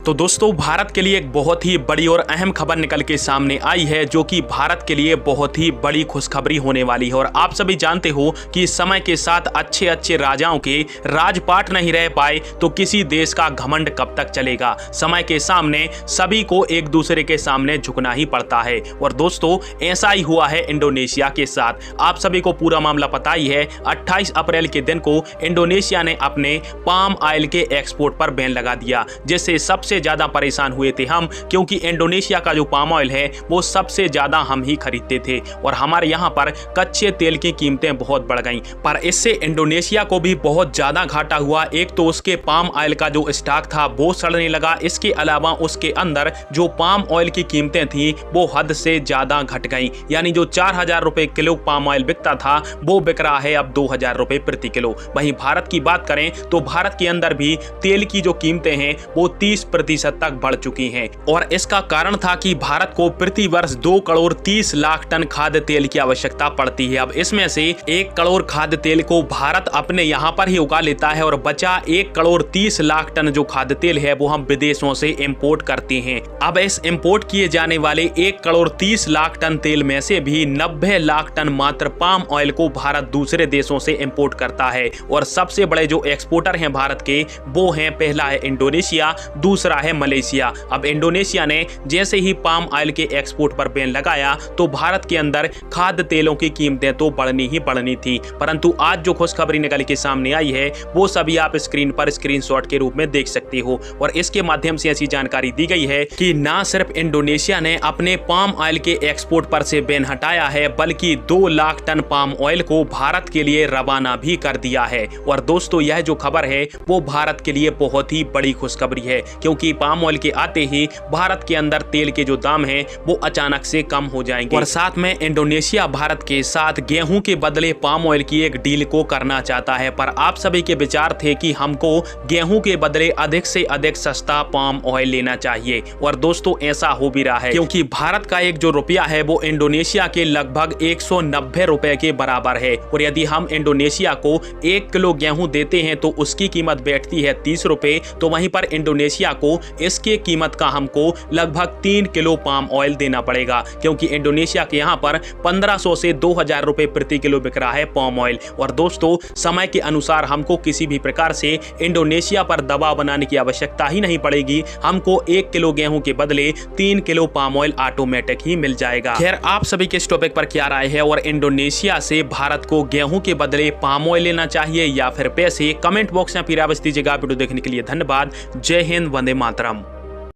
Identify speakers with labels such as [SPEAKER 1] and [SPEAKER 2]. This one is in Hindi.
[SPEAKER 1] तो दोस्तों भारत के लिए एक बहुत ही बड़ी और अहम खबर निकल के सामने आई है, जो कि भारत के लिए बहुत ही बड़ी खुशखबरी होने वाली है। और आप सभी जानते हो कि समय के साथ अच्छे अच्छे राजाओं के राजपाट नहीं रह पाए तो किसी देश का घमंड कब तक चलेगा। समय के सामने सभी को एक दूसरे के सामने झुकना ही पड़ता है। और दोस्तों ऐसा ही हुआ है इंडोनेशिया के साथ। आप सभी को पूरा मामला पता ही है। 28 अप्रैल के दिन को इंडोनेशिया ने अपने पाम ऑयल के एक्सपोर्ट पर बैन लगा दिया, जिससे सबसे ज्यादा परेशान हुए थे हम, क्योंकि इंडोनेशिया का जो पाम ऑयल है वो सबसे ज्यादा हम ही खरीदते थे और हमारे यहाँ पर कच्चे तेल की कीमतें बहुत बढ़ गईं। पर इससे इंडोनेशिया को भी बहुत ज्यादा घाटा हुआ। एक तो उसके पाम ऑयल का जो स्टॉक था वो सड़ने लगा, इसके अलावा उसके अंदर जो पाम ऑयल की कीमतें थी वो हद से ज्यादा घट गईं। यानी जो 4000 रुपए किलो पाम ऑयल बिकता था वो बिक रहा है अब 2000 रुपए प्रति किलो। वहीं भारत की बात करें तो भारत के अंदर भी तेल की जो कीमतें हैं वो 30% तक बढ़ चुकी हैं। और इसका कारण था कि भारत को प्रति वर्ष 2 करोड़ 30 लाख टन खाद्य तेल की आवश्यकता पड़ती है। अब इसमें से 1 करोड़ खाद्य तेल को भारत अपने यहाँ पर ही उगा लेता है और बचा 1 करोड़ 30 लाख टन जो खाद्य तेल है वो हम विदेशों से इंपोर्ट करते हैं। अब इस इंपोर्ट किए जाने वाले 1 करोड़ 30 लाख टन तेल में से भी 90 लाख टन मात्र पाम ऑयल को भारत दूसरे देशों से इंपोर्ट करता है। और सबसे बड़े जो एक्सपोर्टर हैं भारत के वो हैं, पहला है इंडोनेशिया, दूसरा है मलेशिया। अब इंडोनेशिया ने जैसे ही पाम ऑयल के एक्सपोर्ट पर बैन लगाया तो भारत के अंदर खाद्य तेलों की कीमतें तो बढ़नी ही बढ़नी थी। परंतु आज जो खुशखबरी निकल के सामने आई है वो सभी आप स्क्रीन पर स्क्रीनशॉट के रूप में देख सकते हो। और इसके माध्यम से ऐसी जानकारी दी गई है कि ना सिर्फ इंडोनेशिया ने अपने पाम ऑयल के एक्सपोर्ट पर से बैन हटाया है, बल्कि 2 लाख टन पाम ऑयल को भारत के लिए रवाना भी कर दिया है। और दोस्तों यह जो खबर है वो भारत के लिए बहुत ही बड़ी खुशखबरी है, क्योंकि पाम ऑयल के आते ही भारत के अंदर तेल के जो दाम हैं वो अचानक से कम हो जाएंगे। और साथ में इंडोनेशिया भारत के साथ गेहूं के बदले पाम ऑयल की एक डील को करना चाहता है। पर आप सभी के विचार थे कि हमको गेहूं के बदले अधिक से अधिक सस्ता पाम ऑयल लेना चाहिए। और दोस्तों ऐसा हो भी रहा है, क्योंकि भारत का एक जो रुपया है वो इंडोनेशिया के लगभग 190 रुपए के बराबर है। और यदि हम इंडोनेशिया को 1 किलो गेहूं देते हैं तो उसकी कीमत बैठती है 30 रुपए, तो वहीं पर इंडोनेशिया को इसके कीमत का हमको लगभग 3 किलो पाम ऑयल देना पड़ेगा, क्योंकि इंडोनेशिया के यहाँ पर 1500 से 2000 रुपए प्रति किलो बिक रहा है पाम ऑयल। और दोस्तों समय के अनुसार हमको किसी भी प्रकार से इंडोनेशिया पर दबाव बनाने की आवश्यकता ही नहीं पड़ेगी। हमको 1 किलो गेहूं के बदले 3 किलो पाम ऑयल ऑटोमेटिक ही मिल जाएगा। खैर आप सभी के इस टॉपिक पर क्या राय है और इंडोनेशिया से भारत को गेहूं के बदले पाम ऑयल लेना चाहिए या फिर पैसे, कमेंट बॉक्स में फिर आवाज दीजिएगा। वीडियो देखने के लिए धन्यवाद। जय हिंद, वंदे मातरम।